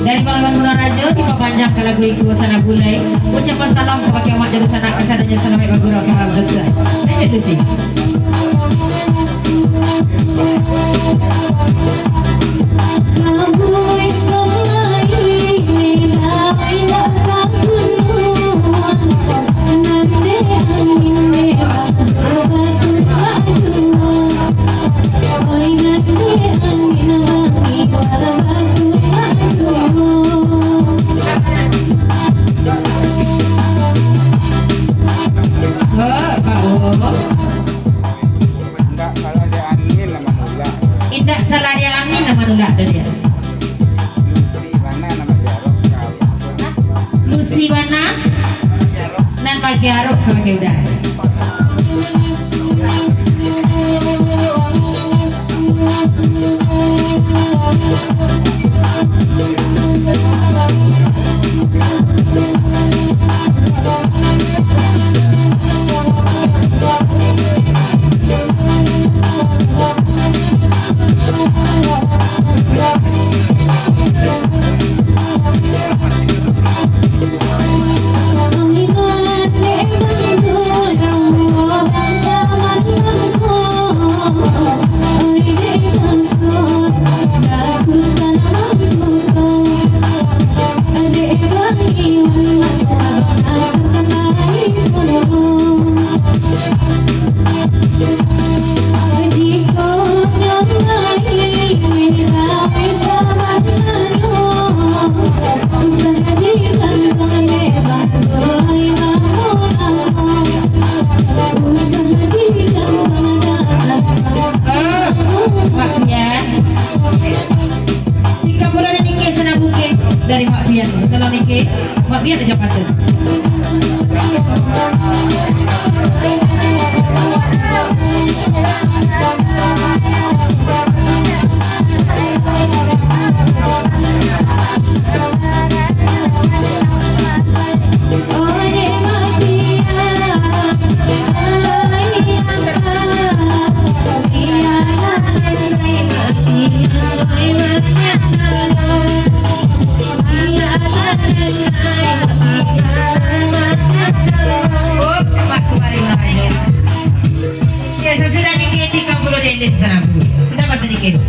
Dari Palawan Murarajo diperpanjang ke lagu iku sana bulai. Ucapan salam kepada umat jadi sana kesadanya salam bagurau salam juga. Dan itu sih. Tidak salah dia angin nama nula ada dia. Lucy Wana nan pagi arok pakai udah. Dari Mak Bian, kalau Nike, Mak Bian aja patut. Sudah mati dikit.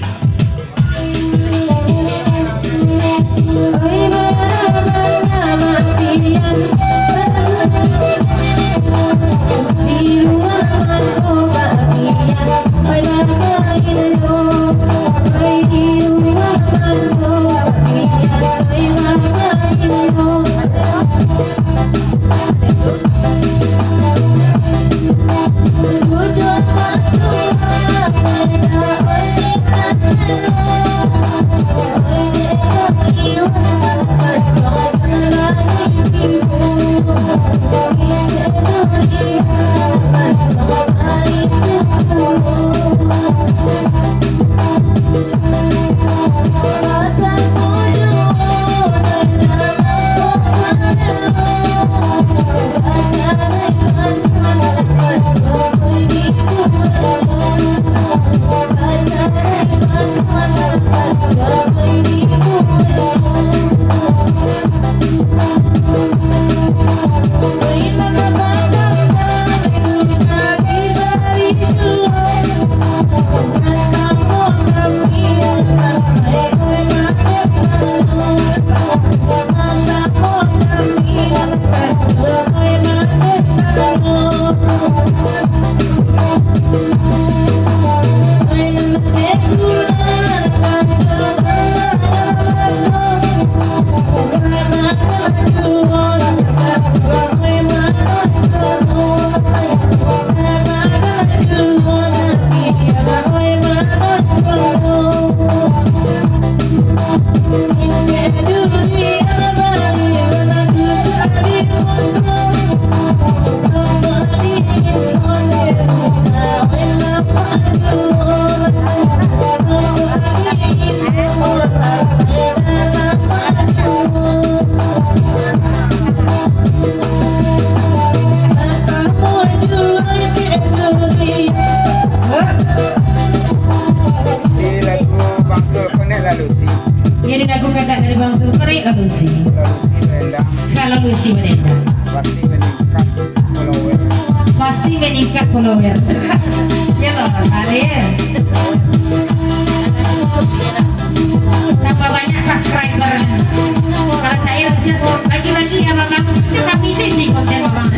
Di lagu Bang Sul Connect lalu sih. Ya di lagu kata dari Bang Sul Connect lalu sih. Lalu sih rendang. Kalau Lucy menendang. Pasti meningkat follower. Pasti meningkat follower. Ya loh, kalian. Tambah banyak subscriber. Kalau cair bisa bagi-bagi ya Babang. Itu kami sih konten Babang.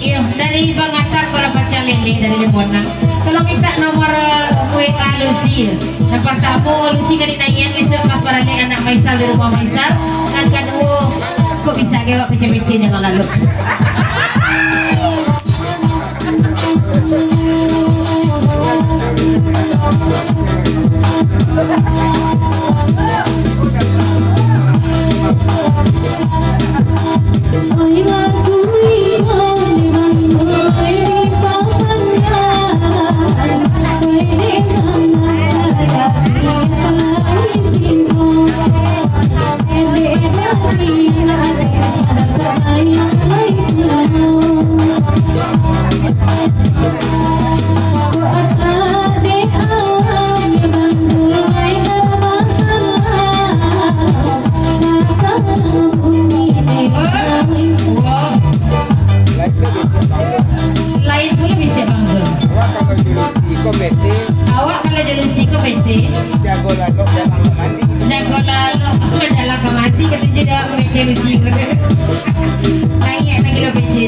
Iya, dari Bang Atar kalau pacar lele dari Lemonang. Kalau minta nomor WA Lucy. Yang pertama Lucy kan dinaikin bisa pas parane anak Maisal di rumah Maisal. Dan kedua kok bisa gewak pece-pece yang lalu. Lain pula bisa Bang Zul. Awak kalau jelusi kok bete. Awak kalau jelusi kok besi. Jago lalu dalam mandi. Jago lalu jalan ke mati kata jadi aku bece lusi kau. Naik lagi lo bece.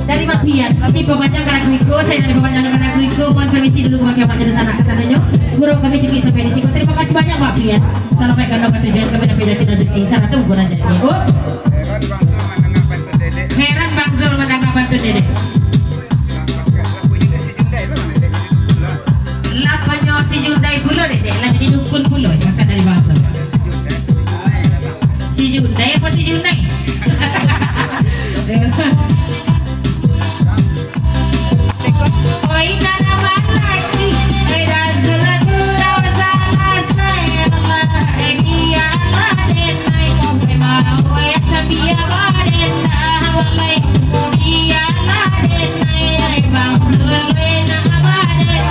Dari Mak Pian, nanti pembancang lagu Iko, saya dari pembancang lagu Iko, mohon permisi dulu ke Mak dari sana ke sananya. Guru kami cukup sampai di sini. Terima kasih banyak Mak Pian. Sampaikan doa tujuan kami sampai jati dan suci. Sana tuh bukan aja Ibu. Heran Bang Zul menanggapi bantu Dedek. Lapanya si Jundai pulo Dedek, lah jadi dukun pulo masa dari Bang Zul. Si Jundai masih Junai. Oi nama lagi, oi lagu salah saya dia baden naik mobil mau ya sabia baden awalai dia baden naik bang zulwe na baden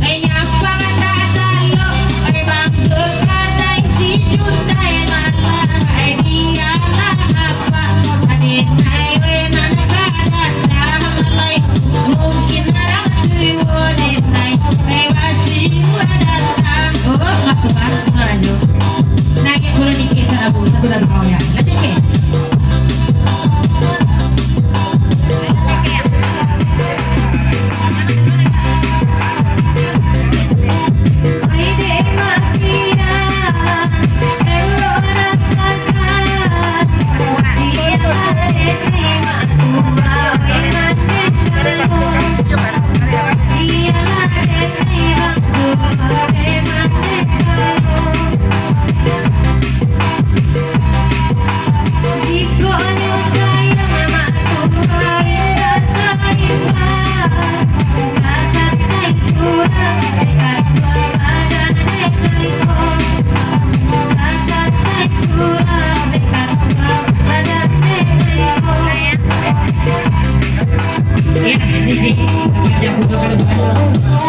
ai nyapa dadalo ai bang zulkana si jundai mata ai dia apa baden naik we na mungkin orang tuh naik masih datang oh waktu baru ngaju naik bulu dikit sana bu sudah tahu ya nanti ke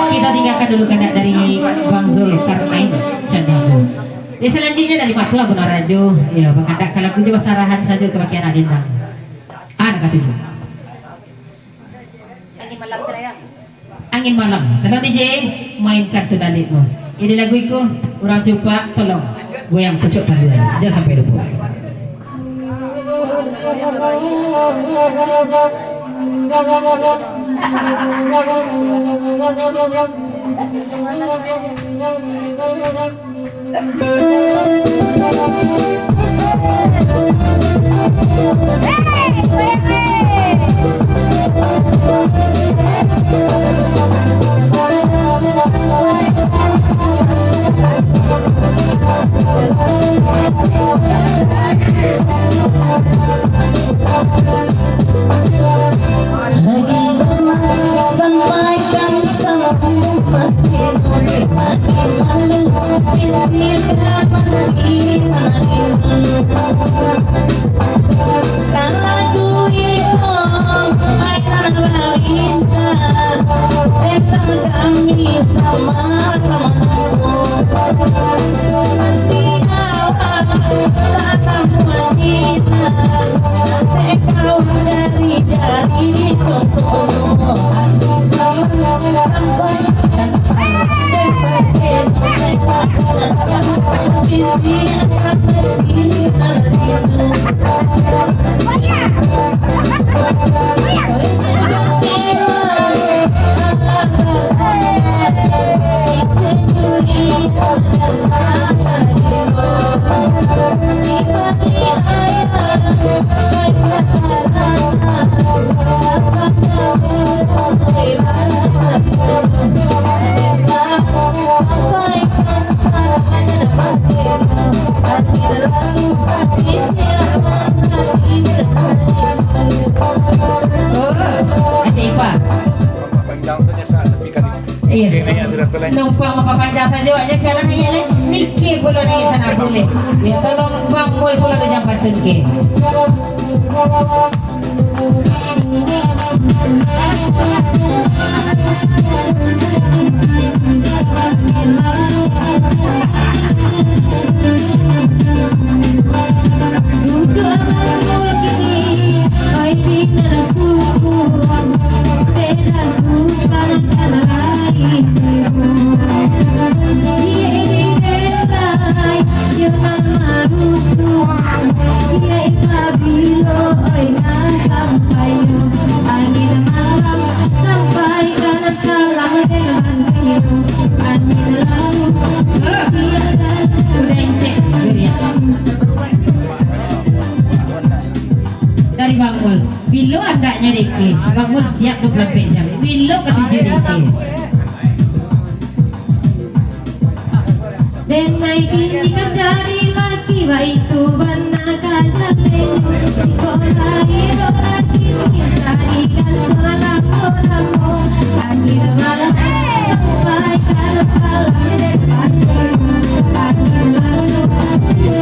kita tinggalkan dulu kandak dari Bang Zulkarnain Candaku. Ya selanjutnya dari Matua Gunarajo. Ya Bang Kandak kalau aku coba sarahan saja ke bagian adendang. Anak ketujuh. Angin malam saya. Angin malam. Tolong DJ mainkan tu dalitmu. Ini lagu itu orang coba tolong goyang pucuk paduan. Jangan sampai lupa. Sampaikan sama umat makin lalu istighfar makin kan lagu itu akan berlinta tentang kami sama temanku nanti awal datang wanita nanti kau dari contohmu sampai dan sampai visi akan Panjang saja Kak, tapi kan Iya. ini sudah pelai. Numpang panjang saja aja sekarang ni ya niki pula ni sana boleh. Ya tolong bang mul pula dah jam patun ke. Dari Bang Mul, bilo andaknya deke. Bang Mul siap 24 jam. Bilo ke 7 deke. Dan naikin dikacari lagi tiba itu bana kajaleng dikolai lagi kisah ikan kolak-kolakmu akhir malam sampai kalau salam akhir lalu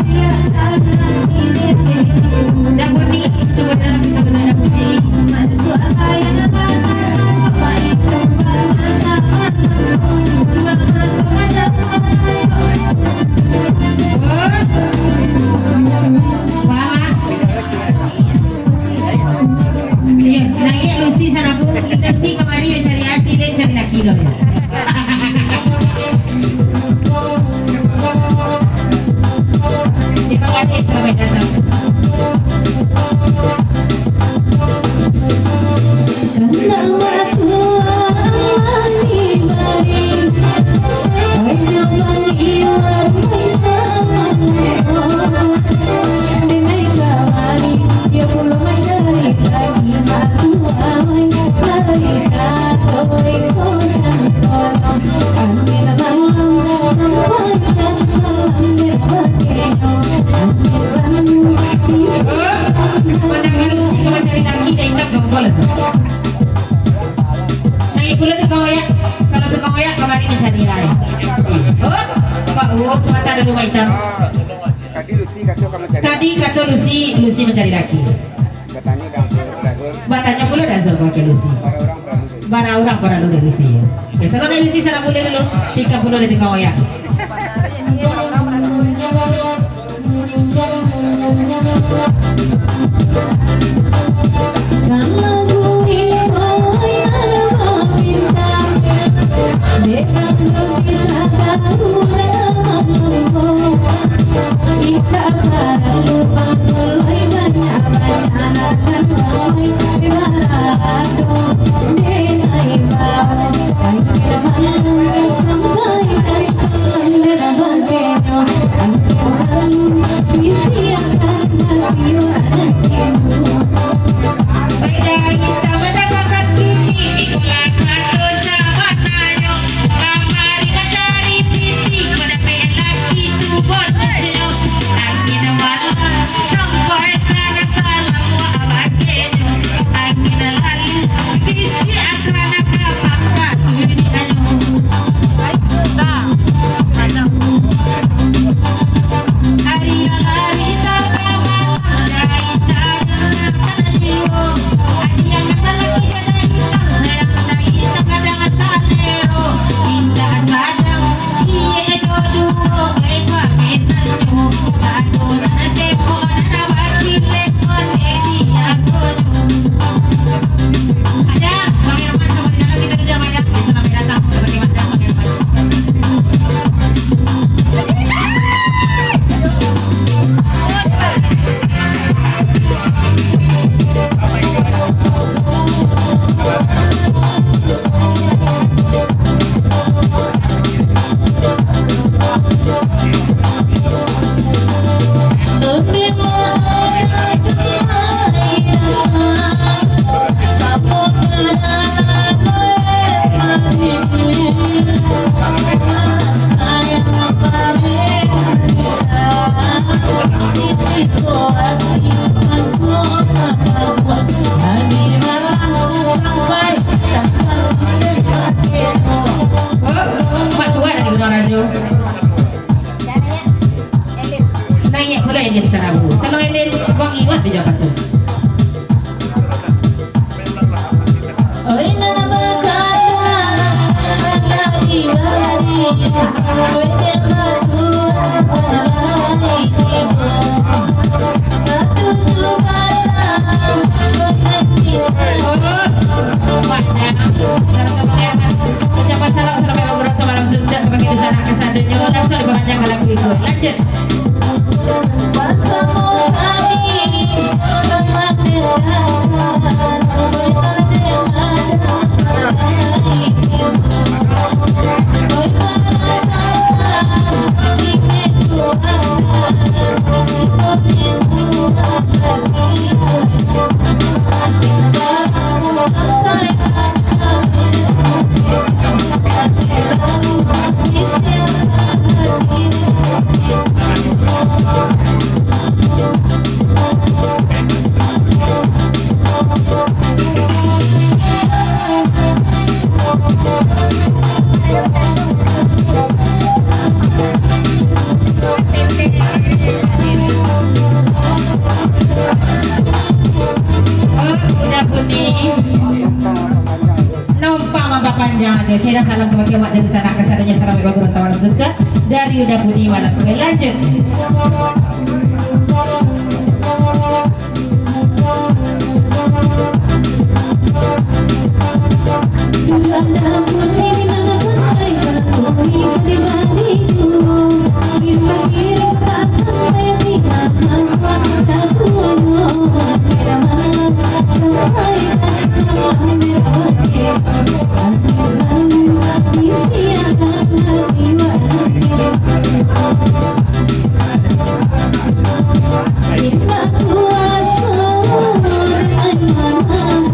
siapkan ini Dan bunyi sebenarnya bunyi. mantu ayana apa itu bana sama Iya, nanya Lucy sana bu, Lucy kemarin mencari asi dan cari laki loh ya. Terima kasih sampai datang. Pandangan Lucy kau cari laki dan indah kau boleh tu. Nanya pula tu kau ya, kalau tu kau ya kemarin mencari lain. Oh, Pak Uwok sebentar dulu macam. Tadi Lucy kata kamu cari. Tadi kata Lucy mencari laki. Katanya dapur. Batanya pula dah zul pakai Lucy. Orang berani. Bara orang para dulu Lucy ya. Ya kalau naik Lucy sana boleh dulu 30 detik kau ya. Naik pula yang jadi sana bu. Kalau Elin buang iwat di Jawa tu. Oi nana bakaya lagi lagi oi terlalu lagi tiba satu jubata Oh, banyak. Dalam kebanyakan ucapan salam sampai menggurau semalam sudah kepada di sana kesandunya langsung diperpanjang ke lagu itu. Lanjut. Bersama kami menghadirkan oi terlalu Saya salam kebahagiaan dari sana kesananya salam bagus salam surga dari Yuda Budi Walan. Oke, lanjut. Dulu ada putri di mana pantai batu ikuti baliku. Lima kiri tak sampai tidak nampak datuanmu. Kira malam sampai tak salam berbagi. Akhir lalu disiapkan hati Lima kuasa dengan mana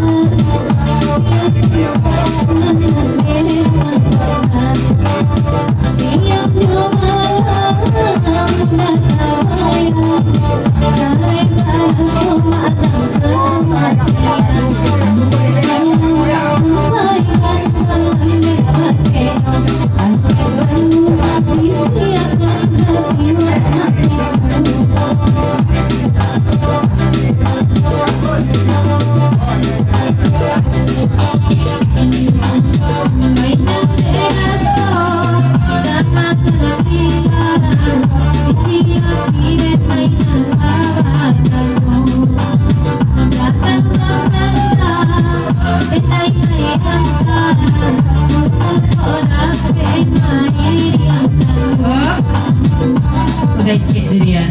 Udah cek dulu ya.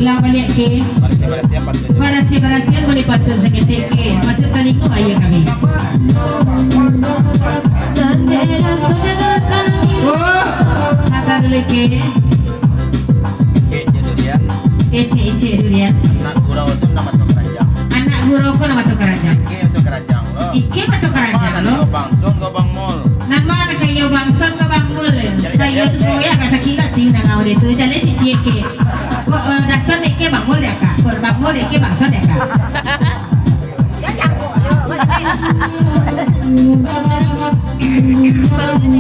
Ulang balik ke. Barasi-barasian boleh patut sakit ke. Masuk telinga ayah kami. Oh, kata dulu ke. Cek dulu ya. Anak gurau itu nama tu keranjang. Anak guru ko nama tu keranjang. Itu keranjang lo. Ike apa tu keranjang lo? Bangsong ke bang mall. Nama ada kayu bangsang ke bangmul. Kayu tu kau ya kasih kira tinggal ngau dia tu. Jadi cek ke. Kau dasar dek ke bangmul dek kak. Kau bangmul dek ke bangsang dek kak.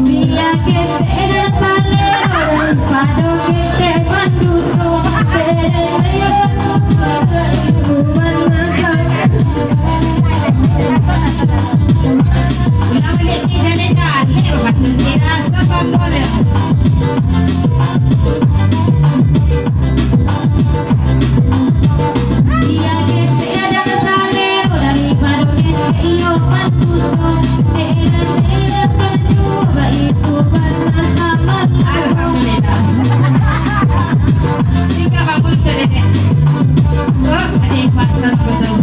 Biya kete sale orang pado kete panduto Ulang balik ke jadi dah. Lepas tu dia asal bangmul. Biya kete ada sale orang pado kete iyo panduto tera satu itu warna sama. Alhamdulillah. Jika bangmul sedek. Oh, ada yang pasal betul.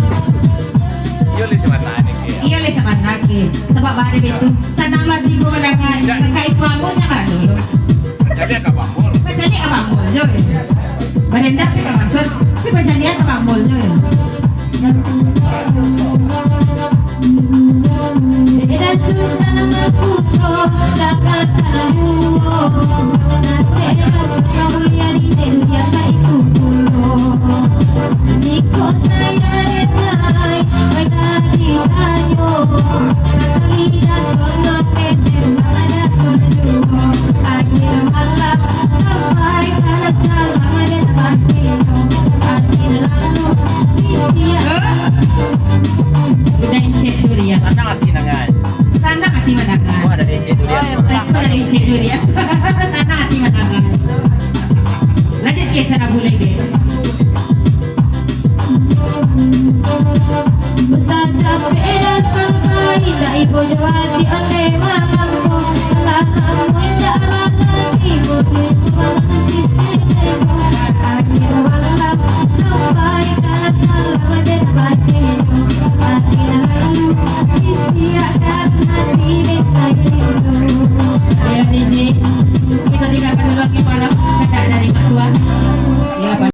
Yo li semana ni ke. Iya le sama lagi. Sebab hari itu senang lagi gua mendengar kakak bangmulnya kan dulu. Jadi ke bang mall. Baca dia ke bangmul je. Berenda ke maksud. Tapi baca dia ke bangmul je. Tera sultan makuto takkan taruo na tera samulia di delia kaitu pulo niko saya retai bagai tanyo sakalida sono tete mana sono akhir malam sampai kana salam dan batino akhir lalu isia Udah cek dulu ya. Anak hati nangan. Sana hati mendengar. Oh ada di durian. Itu dari cek dulu ya. Sana hati mendengar. Lanjut ke sana boleh deh. Saja pera sampai dai bojo hati ande malamku lalamu indah banget ibu masih teko akhir malam sampai kana salam dan batinu akhir lalu isiakan hati detail itu